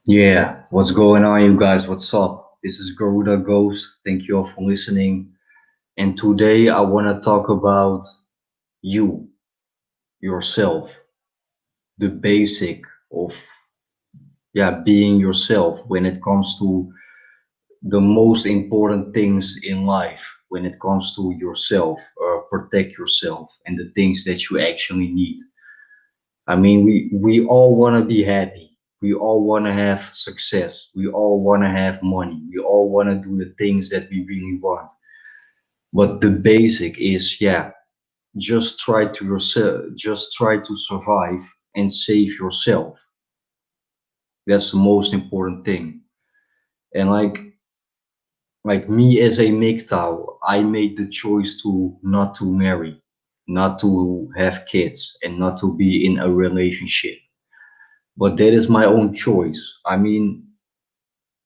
Yeah, what's going on, you guys? What's up? This is Garuda Ghost. Thank you all for listening. And today I want to talk about you, yourself, the basic of being yourself when it comes to the most important things in life. When it comes to yourself, protect yourself, and the things that you actually need. I mean, we all want to be happy. We all want to have success. We all want to have money. We all want to do the things that we really want. But the basic is, just try to survive and save yourself. That's the most important thing. And like me as a MGTOW, I made the choice to not to marry, not to have kids, and not to be in a relationship. But that is my own choice. I mean,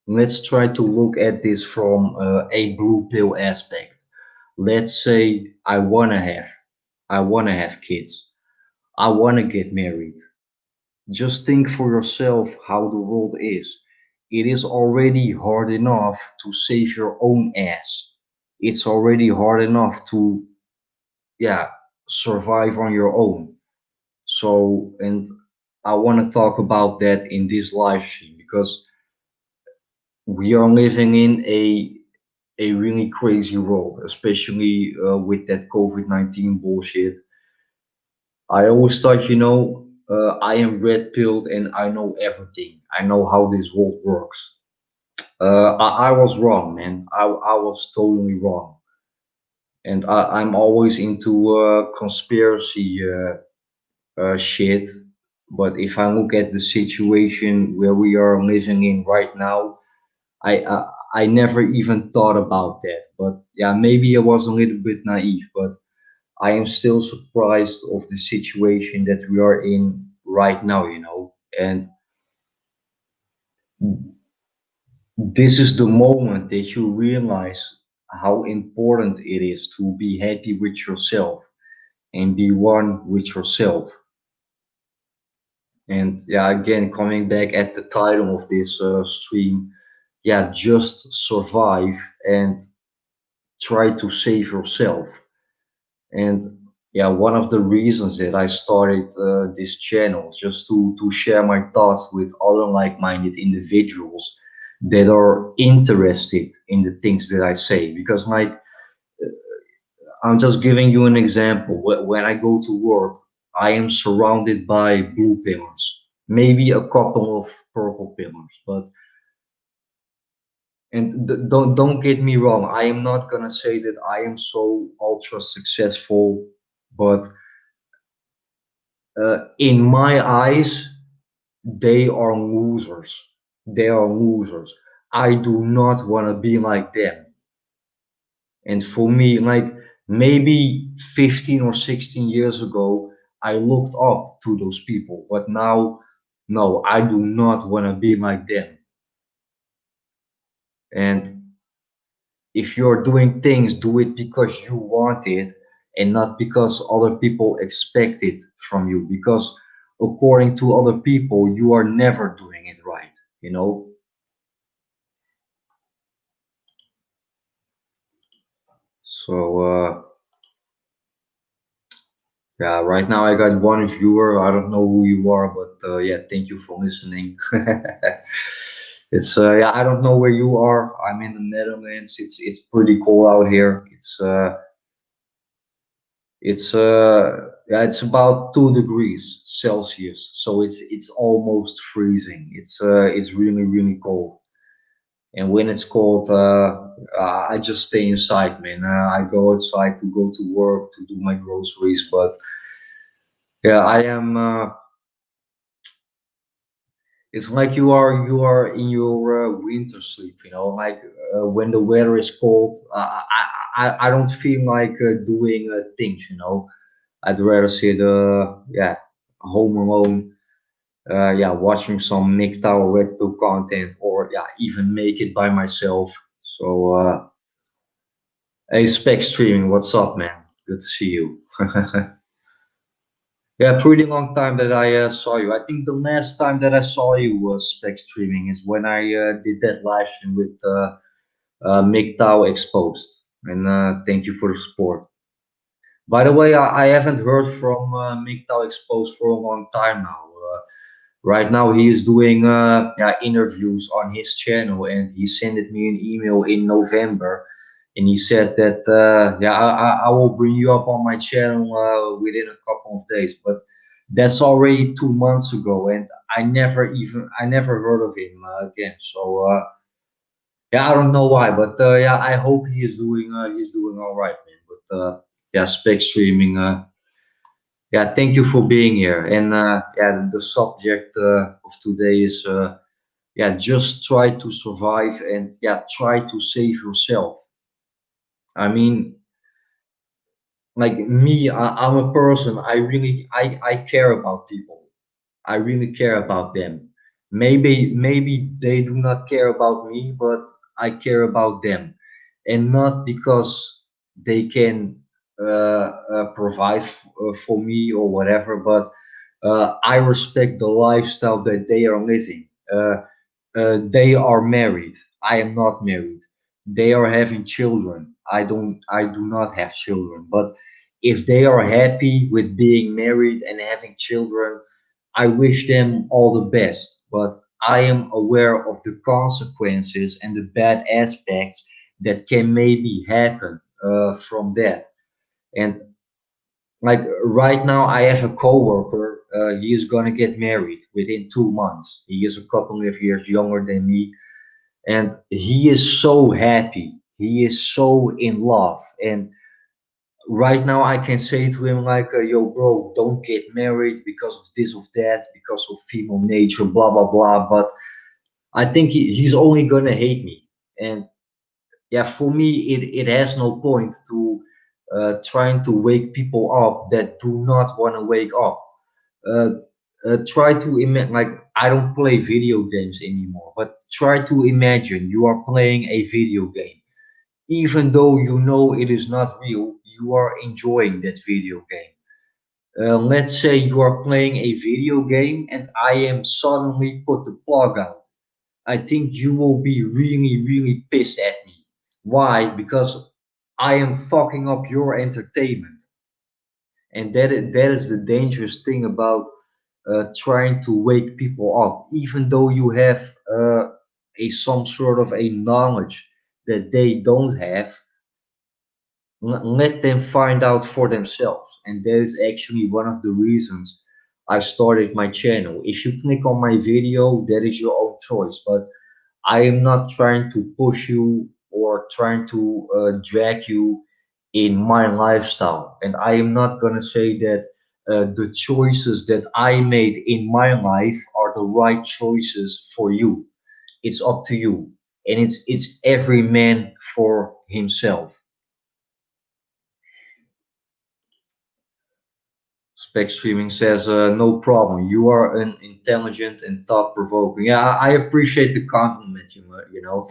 let's try to look at this from a blue pill aspect. Let's say I wanna have kids. I wanna get married. Just think for yourself how the world is. It is already hard enough to save your own ass. It's already hard enough to, yeah, survive on your own. So, and I want to talk about that in this live stream because we are living in a really crazy world, especially with that COVID-19 bullshit. I always thought, I am red pilled and I know everything. I know how this world works. I was wrong, man. I was totally wrong. And I'm always into conspiracy shit. But if I look at the situation where we are living in right now, I never even thought about that. But yeah, maybe I was a little bit naive, but I am still surprised of the situation that we are in right now. And this is the moment that you realize how important it is to be happy with yourself and be one with yourself. And yeah, again, coming back at the title of this stream, yeah, just survive and try to save yourself. And yeah, one of the reasons that I started this channel just to share my thoughts with other like-minded individuals that are interested in the things that I say. Because like I'm just giving you an example. When I go to work, I am surrounded by blue pillars, maybe a couple of purple pillars, but and don't get me wrong. I am not gonna say that I am so ultra successful, but in my eyes, they are losers. They are losers. I do not want to be like them. And for me, like maybe 15 or 16 years ago, I looked up to those people. But now, no, I do not want to be like them. And if you're doing things, do it because you want it and not because other people expect it from you. Because according to other people, you are never doing it right, you know? So, yeah, right now I got one viewer. I don't know who you are, but yeah, thank you for listening. It's yeah, I don't know where you are. I'm in the Netherlands. It's pretty cold out here. It's yeah, it's about 2 degrees Celsius, so it's almost freezing. It's really cold. And when it's cold, I just stay inside, man. I go outside to go to work to do my groceries, but yeah, I am. It's like you are in your winter sleep, like when the weather is cold. I don't feel like doing things. I'd rather sit yeah, home alone, yeah, watching some MGTOW Red Pill content, or yeah, even make it by myself. So hey, Spec Streaming, what's up, man? Good to see you. Yeah, pretty long time that I saw you. I think the last time that I saw you was spec streaming is when I did that live stream with MGTOW Exposed. And thank you for the support. By the way, I haven't heard from MGTOW Exposed for a long time now. Right now, he is doing yeah, interviews on his channel, and he sent me an email in November, and he said that yeah, I will bring you up on my channel within a couple of days. But that's already 2 months ago, and I never heard of him again. So yeah, I don't know why, but yeah, I hope he's doing all right, man. But yeah, spec streaming. Yeah, thank you for being here. And yeah, the subject of today is yeah, just try to survive and yeah, try to save yourself. I mean, like me, I'm a person. I care about people. I really care about them. Maybe they do not care about me, but I care about them, and not because they can provide for me or whatever, but I respect the lifestyle that they are living. They are married. I am not married. They are having children. I do not have children. But if they are happy with being married and having children, I wish them all the best. But I am aware of the consequences and the bad aspects that can maybe happen from that. And like right now, I have a coworker. He is gonna get married within 2 months. He is a couple of years younger than me, and he is so happy. He is so in love. And right now, I can say to him like, "Yo, bro, don't get married because of this, of that, because of female nature, blah blah blah." But I think he's only gonna hate me. And yeah, for me, it has no point to trying to wake people up that do not want to wake up. uh, Try to imagine, like, I don't play video games anymore, but try to imagine you are playing a video game. Even though you know it is not real, you are enjoying that video game. Let's say you are playing a video game and I am suddenly put the plug out. I think you will be really, really pissed at me. Why? Because I am fucking up your entertainment. And that is the dangerous thing about trying to wake people up, even though you have a some sort of a knowledge that they don't have. Let them find out for themselves, and that is actually one of the reasons I started my channel. If you click on my video, that is your own choice, but I am not trying to push you or trying to drag you in my lifestyle. And I am not going to say that the choices that I made in my life are the right choices for you. It's up to you. And it's every man for himself. Spec Streaming says, no problem. You are an intelligent and thought provoking. Yeah, I appreciate the compliment, you know.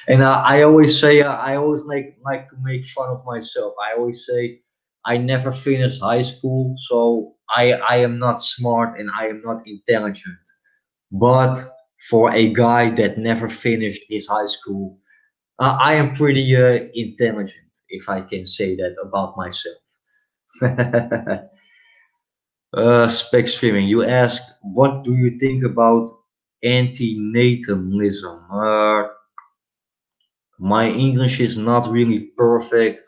And I always say, I always like to make fun of myself. I always say, I never finished high school, so I am not smart and I am not intelligent. But for a guy that never finished his high school, I am pretty intelligent, if I can say that about myself. Spec streaming. You ask, what do you think about anti-natalism? My English is not really perfect.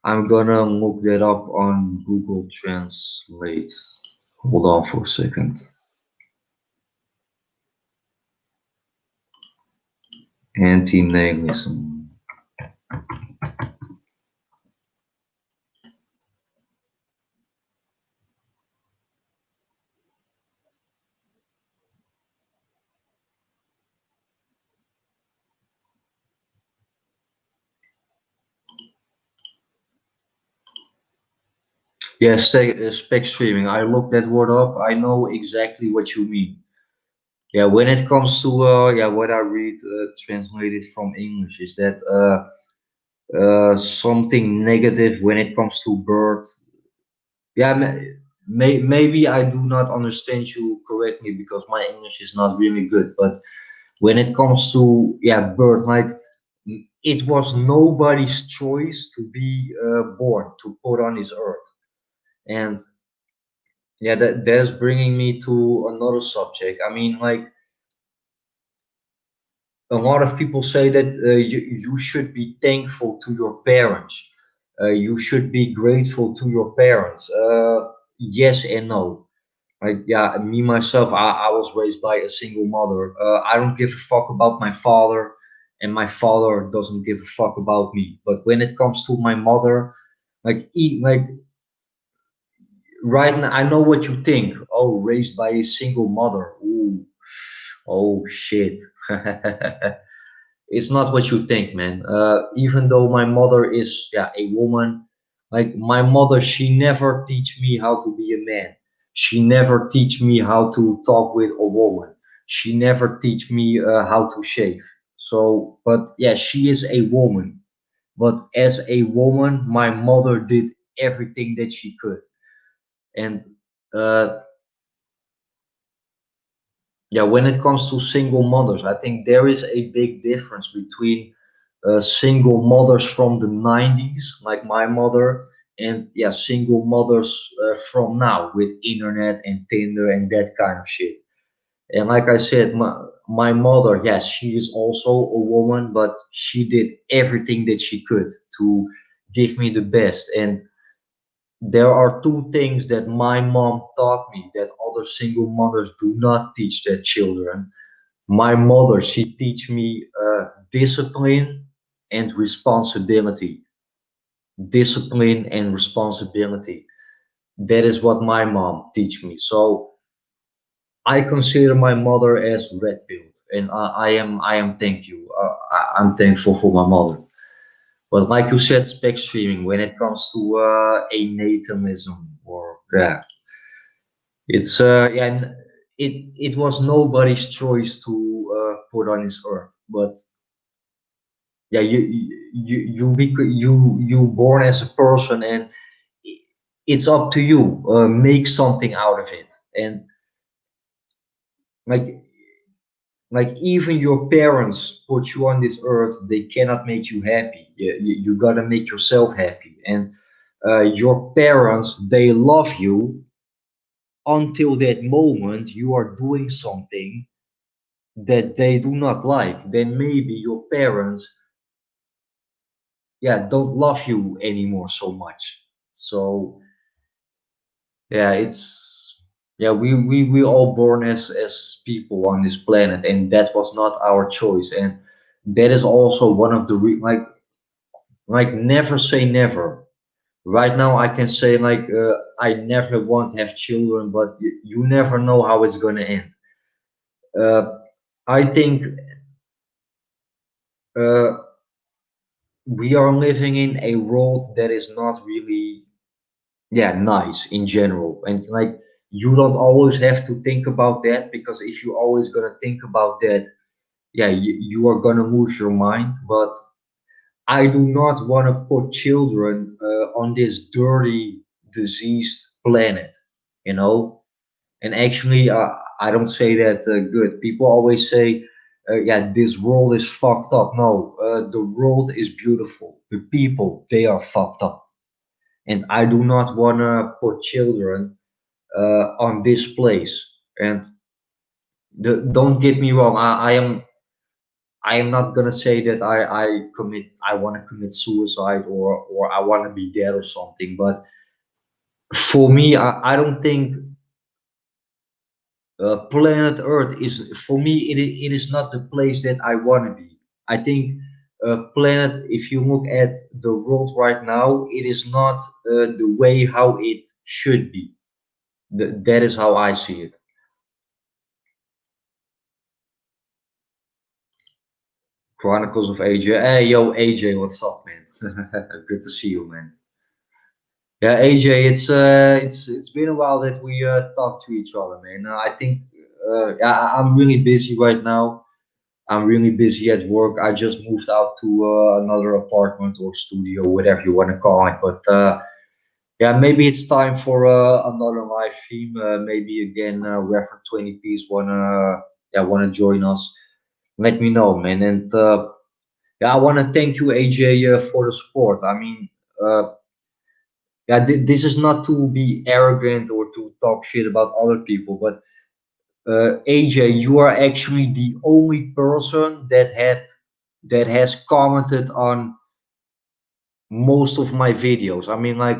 I'm gonna look that up on Google Translate. Hold on for a second. Anti-natalism. Yeah, spec streaming. I looked that word up. I know exactly what you mean. Yeah, when it comes to yeah, what I read translated from English is that something negative when it comes to birth. Yeah, maybe I do not understand you correctly because my English is not really good. But when it comes to yeah, birth, like it was nobody's choice to be born to put on this earth, and yeah, that's bringing me to another subject. I mean, like a lot of people say that you should be thankful to your parents. You should be grateful to your parents. Yes and no. Like, yeah, me myself, I was raised by a single mother. I don't give a fuck about my father, and my father doesn't give a fuck about me. But when it comes to my mother, like right now, I know what you think. Oh, raised by a single mother. Ooh, oh shit. It's not what you think, man. Even though my mother is yeah a woman, like my mother, she never teach me how to be a man. She never teach me how to talk with a woman. She never teach me how to shave. So, but yeah, she is a woman. But as a woman, my mother did everything that she could, and uh, yeah, when it comes to single mothers, I think there is a big difference between single mothers from the 90s, like my mother, and yeah, single mothers from now with internet and Tinder and that kind of shit. And like I said, my mother, yes, she is also a woman, but she did everything that she could to give me the best. And there are two things that my mom taught me that other single mothers do not teach their children. My mother, she teach me discipline and responsibility. Discipline and responsibility. That is what my mom teach me. So I consider my mother as red pilled, and I am thank you. I'm thankful for my mother. But like you said, spec streaming when it comes to a natalism or yeah, it's yeah, it was nobody's choice to put on this earth, but yeah, you born as a person, and it's up to you. Make something out of it, and like even your parents put you on this earth, they cannot make you happy. You gotta make yourself happy, and your parents, they love you until that moment you are doing something that they do not like. Then maybe your parents yeah don't love you anymore so much. So yeah, it's yeah, we all born as people on this planet, and that was not our choice. And that is also one of the like never say never. Right now I can say like I never want to have children, but you never know how it's gonna end. uh, I think uh, we are living in a world that is not really yeah nice in general, and like you don't always have to think about that, because if you always gonna think about that, yeah, you are gonna lose your mind. But I do not want to put children on this dirty diseased planet, you know. And actually I don't say that good. People always say yeah, this world is fucked up. No, the world is beautiful. The people, they are fucked up, and I do not want to put children on this place. And don't get me wrong, I am not gonna say that I want to commit suicide or I want to be dead or something. But for me, I don't think planet Earth is for me. It is not the place that I want to be. I think planet. If you look at the world right now, it is not the way how it should be. That is how I see it. Chronicles of AJ. Hey, yo, AJ, what's up, man? Good to see you, man. Yeah, AJ, it's been a while that we talked to each other, man. I think yeah, I'm really busy right now. I'm really busy at work. I just moved out to another apartment or studio, whatever you want to call it. But Yeah, maybe it's time for another live stream. Maybe again, Refer 20 piece wanna join us. Let me know, man. And yeah, I wanna thank you, AJ, for the support. I mean, uh, yeah, this is not to be arrogant or to talk shit about other people, but AJ, you are actually the only person that has commented on most of my videos. I mean, like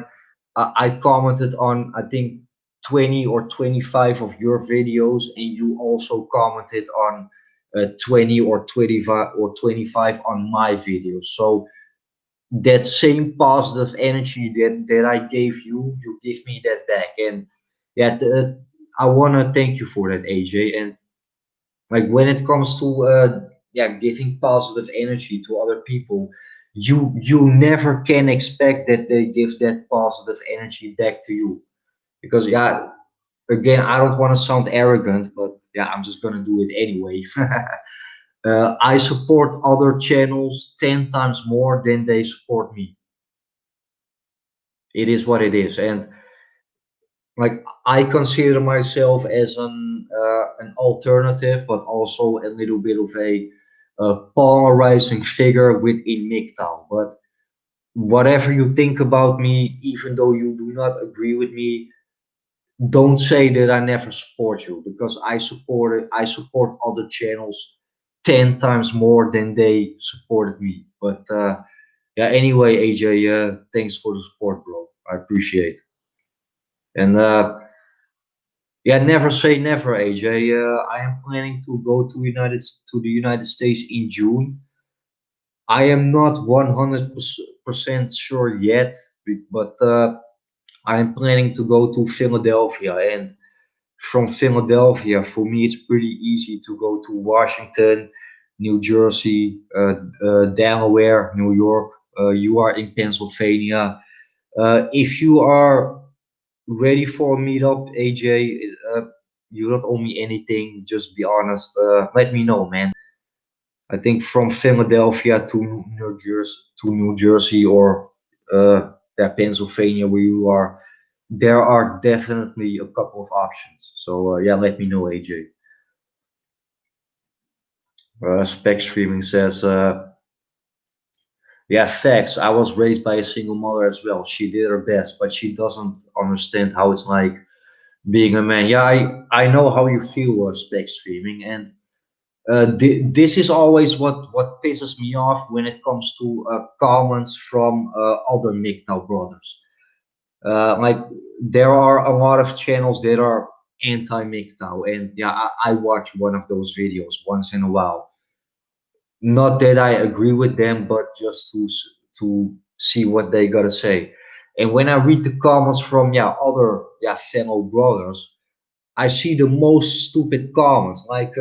I commented on I think 20 or 25 of your videos, and you also commented on 20 or 25 on my videos. So that same positive energy that I gave you, you give me that back. And yeah, I want to thank you for that, AJ. And like when it comes to giving positive energy to other people, you never can expect that they give that positive energy back to you. Because yeah, again, I don't want to sound arrogant, but yeah, I'm just gonna do it anyway. I support other channels 10 times more than they support me. It is what it is. And like I consider myself as an alternative, but also a little bit of a polarizing figure within MGTOW. But whatever you think about me, even though you do not agree with me, don't say that I never support you, because I support other channels 10 times more than they supported me. But yeah, anyway, AJ, thanks for the support, bro. I appreciate it. And yeah, never say never, AJ. I am planning to go to the United States in June. I am not 100% sure yet, but I am planning to go to Philadelphia. And from Philadelphia, for me, it's pretty easy to go to Washington, New Jersey, Delaware, New York. You are in Pennsylvania. If you are ready for a meetup, AJ, you don't owe me anything. Just be honest. Let me know, man. I think from Philadelphia to New Jersey or yeah, Pennsylvania, where you are, there are definitely a couple of options. So yeah, let me know, AJ. Spec Streaming says, yeah, facts. I was raised by a single mother as well. She did her best, but she doesn't understand how it's like being a man. Yeah, I know how you feel, Spec Streaming, and this is always what pisses me off when it comes to comments from other MGTOW brothers. Like there are a lot of channels that are anti-MGTOW, and yeah, I watch one of those videos once in a while. Not that I agree with them, but just to see what they gotta say. And when I read the comments from other fellow brothers, I see the most stupid comments like,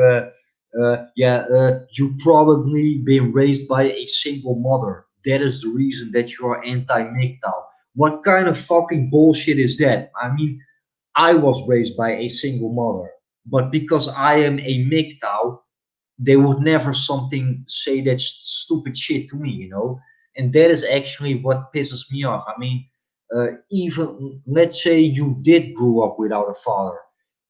you probably been raised by a single mother. That is the reason that you are anti-MGTOW. What kind of fucking bullshit is that? I mean, I was raised by a single mother, but because I am a MGTOW, they would never something say that stupid shit to me, and that is actually what pisses me off. I mean, even let's say you did grow up without a father.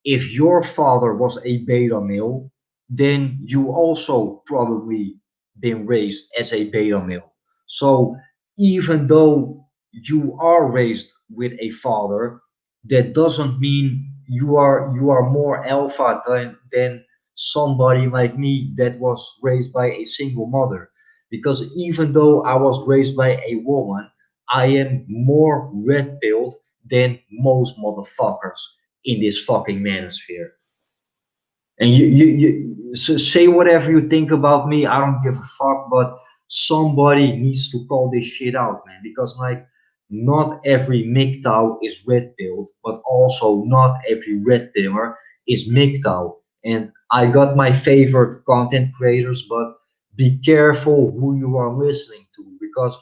If your father was a beta male, then you also probably been raised as a beta male. So even though you are raised with a father, that doesn't mean you are more alpha than somebody like me that was raised by a single mother. Because even though I was raised by a woman, I am more red pilled than most motherfuckers in this fucking manosphere. And you say whatever you think about me. I don't give a fuck, but somebody needs to call this shit out, man. Because like, not every MGTOW is red pilled, but also not every red pillar is MGTOW. And I got my favorite content creators, but be careful who you are listening to, because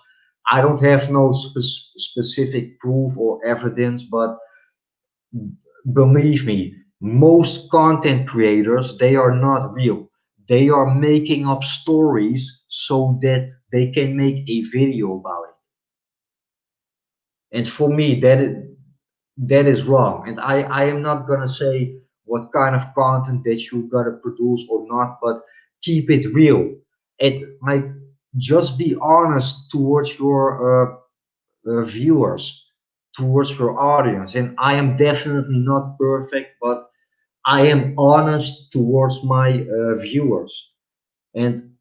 I don't have no specific proof or evidence, but believe me, most content creators, they are not real. They are making up stories so that they can make a video about it. And for me, that is wrong. And I am not gonna say what kind of content that you gotta produce or not, but keep it real. It like just be honest towards your viewers, towards your audience. And I am definitely not perfect, but I am honest towards my viewers. And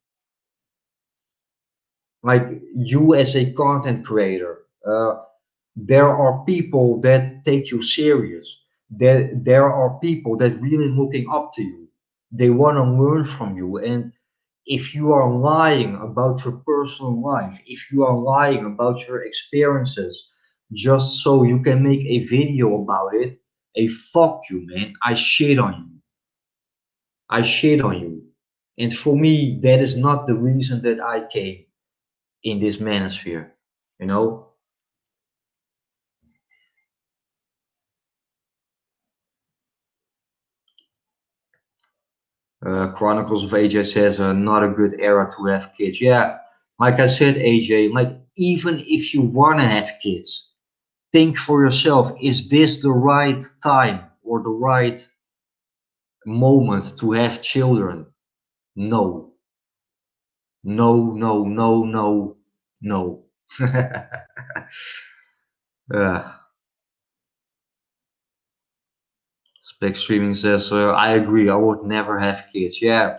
like you as a content creator, there are people that take you serious. There are people that really looking up to you. They want to learn from you. And if you are lying about your personal life, if you are lying about your experiences, just so you can make a video about it, a fuck you, man. I shit on you. I shit on you. And for me, that is not the reason that I came in this manosphere. You know, Chronicles of AJ says not a good era to have kids. Yeah, like I said, AJ, like even if you want to have kids, think for yourself, is this the right time or the right moment to have children? No, no, no, no, no, no. uh, Spec Streaming says, I agree, I would never have kids. Yeah,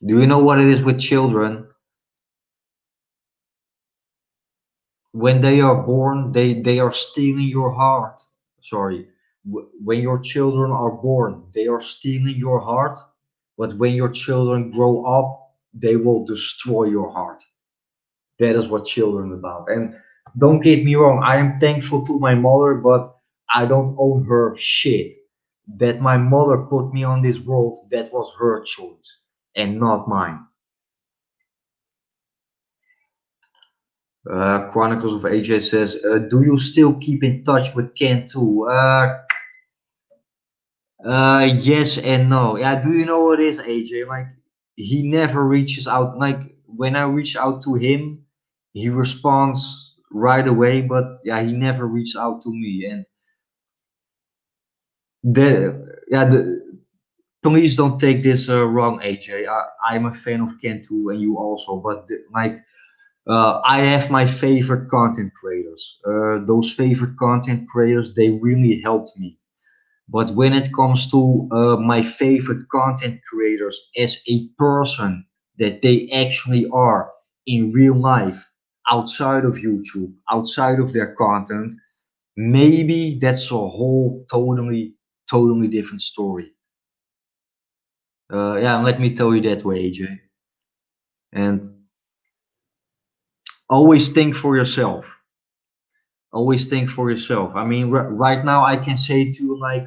do you know what it is with children? When they are born, they are stealing your heart. Sorry, when your children are born, they are stealing your heart. But when your children grow up, they will destroy your heart. That is what children about. And don't get me wrong, I am thankful to my mother, but I don't owe her shit. That my mother put me on this world, that was her choice and not mine. Chronicles of AJ says, "Do you still keep in touch with Ken too?" Yes and no. Yeah, do you know what it is, AJ? Like, he never reaches out. Like, when I reach out to him, he responds right away, but yeah, he never reached out to me. And yeah, please don't take this wrong, AJ. I'm a fan of Ken too, and you also, but like, I have my favorite content creators. Those favorite content creators, they really helped me. But when it comes to my favorite content creators as a person that they actually are in real life, outside of YouTube, outside of their content, maybe that's a whole totally different story. Yeah, let me tell you that way, AJ. And always think for yourself. Always think for yourself. I mean, right now I can say to you like,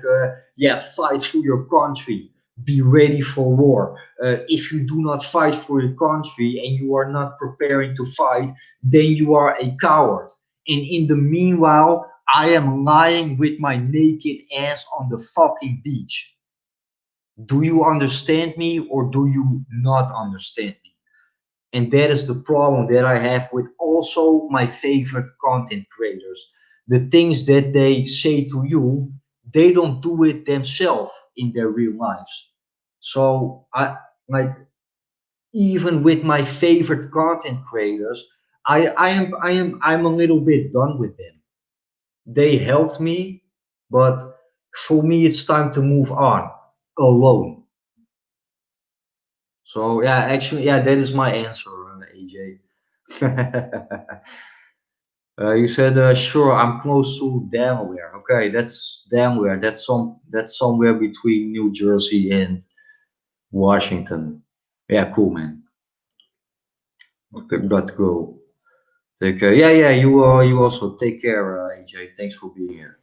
yeah, fight for your country, be ready for war. If you do not fight for your country and you are not preparing to fight, then you are a coward. And in the meanwhile, I am lying with my naked ass on the fucking beach. Do you understand me or do you not understand me? And that is the problem that I have with also my favorite content creators. The things that they say to you, they don't do it themselves in their real lives. So I like, even with my favorite content creators, I'm a little bit done with them. They helped me, but for me it's time to move on alone. So yeah, actually, yeah, that is my answer, AJ. You said, sure, I'm close to Delaware. Okay, that's Delaware. That's somewhere between New Jersey and Washington. Yeah, cool, man. Okay, got to go. Take care. Yeah, yeah. You also take care, AJ. Thanks for being here.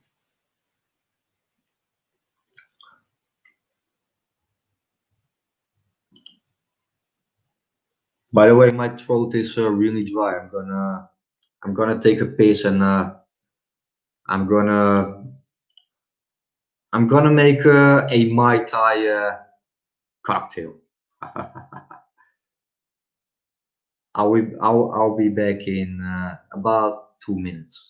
By the way, my throat is really dry. I'm gonna take a piss and I'm gonna I'm gonna make a Mai Tai cocktail. I'll be back in about 2 minutes.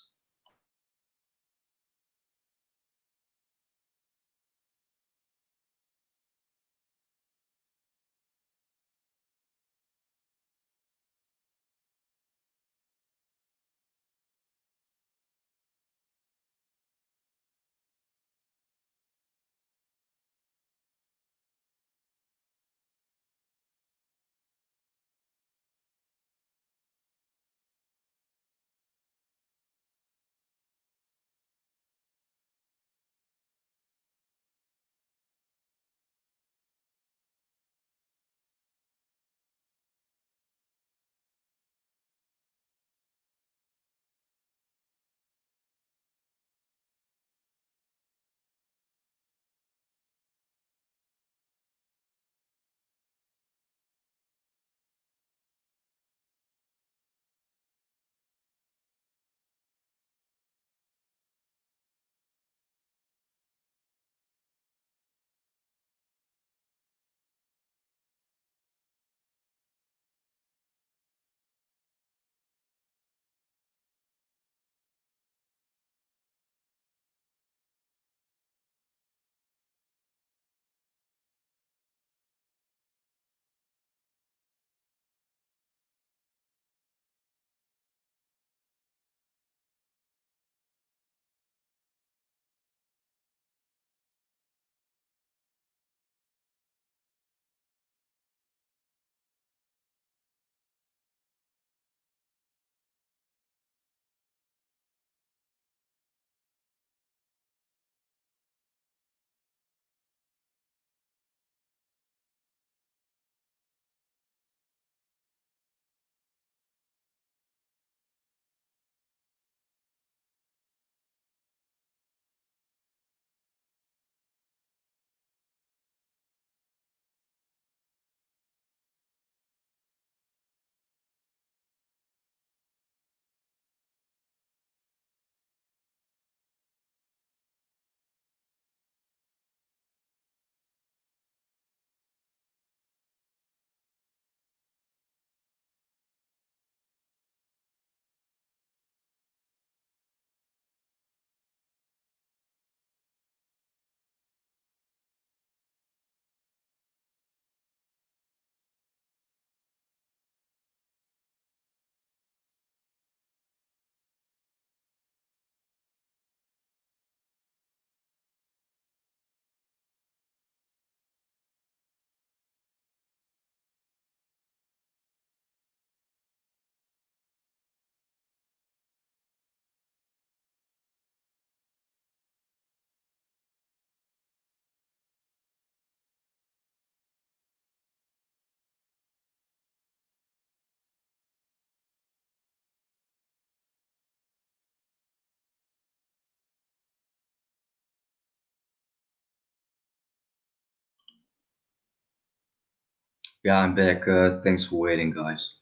Yeah, I'm back. Thanks for waiting, guys.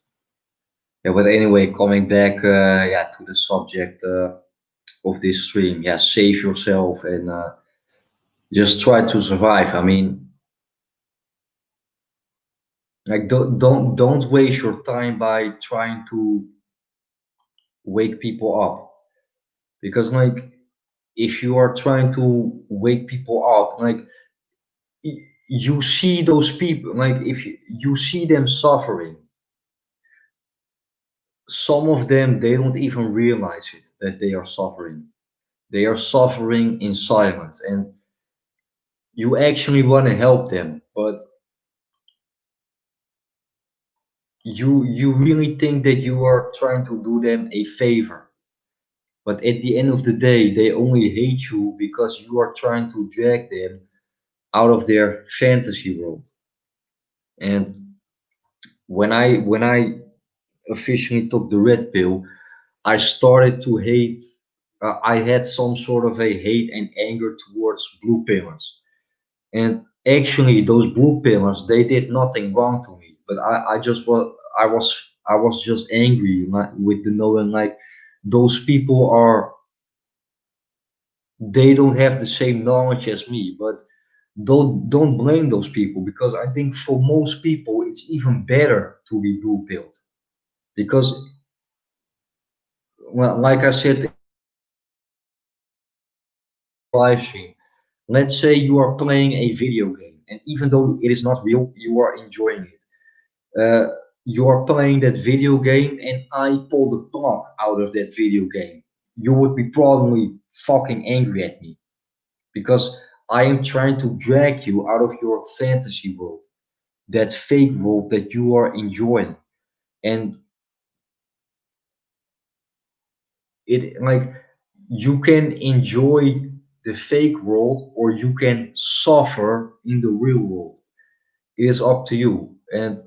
Yeah, but anyway, coming back, yeah, to the subject of this stream. Yeah, save yourself and just try to survive. I mean, like don't waste your time by trying to wake people up, because like if you are trying to wake people up, like you see those people, like if you see them suffering, some of them they don't even realize it that they are suffering. They are suffering in silence, and you actually want to help them, but you really think that you are trying to do them a favor. But at the end of the day, they only hate you because you are trying to drag them out of their fantasy world. And when I officially took the red pill, I started to hate. I had some sort of a hate and anger towards blue pillars. And actually, those blue pillars, they did nothing wrong to me. But I just I was just angry, like, with the knowing, like, those people are, they don't have the same knowledge as me. But don't blame those people, because I think for most people it's even better to be blue pilled, because well, like I said in live stream, let's say you are playing a video game, and even though it is not real, you are enjoying it. You are playing that video game, and I pull the plug out of that video game. You would be probably fucking angry at me because I am trying to drag you out of your fantasy world, that fake world that you are enjoying. And it like you can enjoy the fake world or you can suffer in the real world. It is up to you. And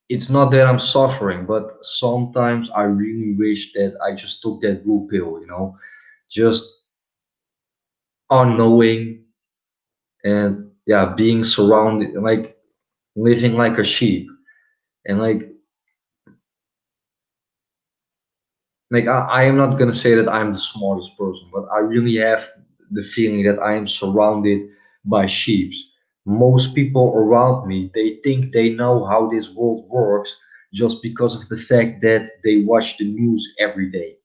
it's not that I'm suffering, but sometimes I really wish that I just took that blue pill, just unknowing and yeah, being surrounded, like living like a sheep. And I am not gonna say that I'm the smartest person, but I really have the feeling that I am surrounded by sheep. Most people around me, they think they know how this world works just because of the fact that they watch the news every day.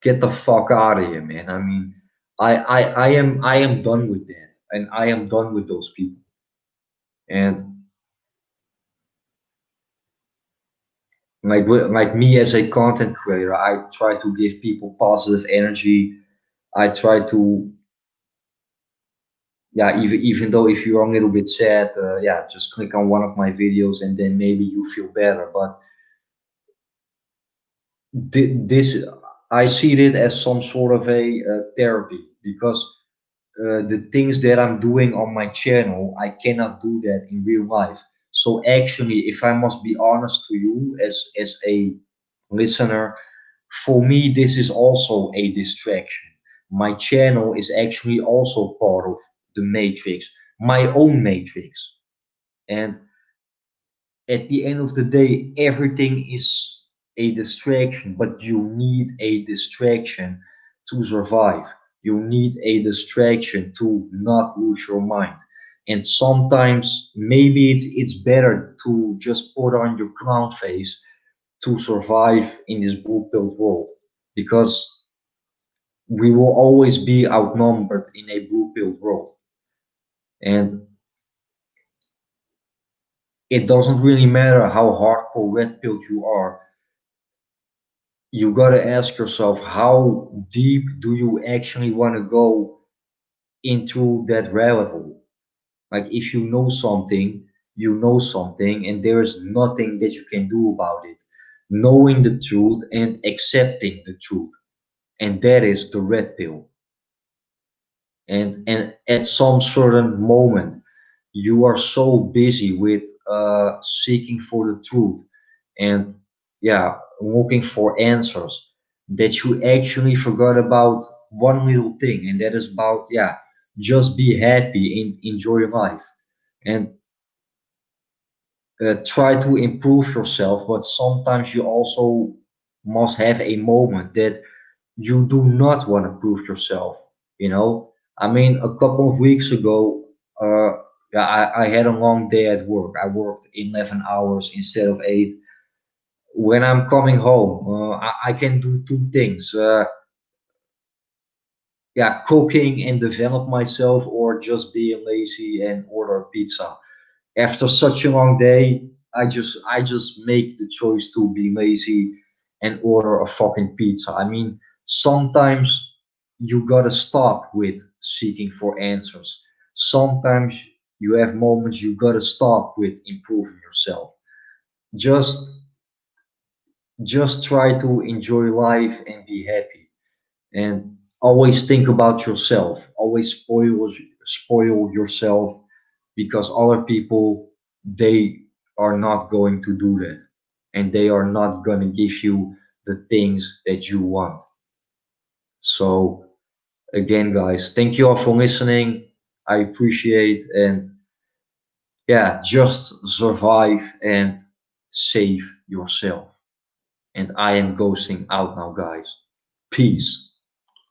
Get the fuck out of here, man. I mean, I am done with that, and I am done with those people. And like me as a content creator, I try to give people positive energy. I try to, yeah, even though if you are a little bit sad, yeah, just click on one of my videos and then maybe you feel better. But this, I see it as some sort of a therapy because the things that I'm doing on my channel, I cannot do that in real life. So actually, if I must be honest to you as a listener, for me, this is also a distraction. My channel is actually also part of the matrix, my own matrix. And at the end of the day, everything is a distraction, but you need a distraction to survive. You need a distraction to not lose your mind. And sometimes maybe it's better to just put on your clown face to survive in this blue pilled world because we will always be outnumbered in a blue pilled world. And it doesn't really matter how hardcore red pilled you are, you gotta ask yourself how deep do you actually want to go into that rabbit hole? Like if you know something, and there is nothing that you can do about it. Knowing the truth and accepting the truth, and that is the red pill. And at some certain moment, you are so busy with seeking for the truth and yeah, looking for answers that you actually forgot about one little thing, and that is about yeah, just be happy and enjoy your life and try to improve yourself. But sometimes you also must have a moment that you do not want to prove yourself. I mean, a couple of weeks ago, uh, yeah, I had a long day at work. I worked 11 hours instead of 8. When I'm coming home, I can do two things. Yeah, cooking and develop myself, or just being lazy and order pizza. After such a long day, I just make the choice to be lazy and order a fucking pizza. I mean, sometimes you gotta stop with seeking for answers. Sometimes you have moments you gotta stop with improving yourself. Just just try to enjoy life and be happy. And always think about yourself. Always spoil yourself because other people, they are not going to do that, and they are not going to give you the things that you want. So again, guys, thank you all for listening. I appreciate, and yeah, just survive and save yourself. And I am ghosting out now, guys. Peace.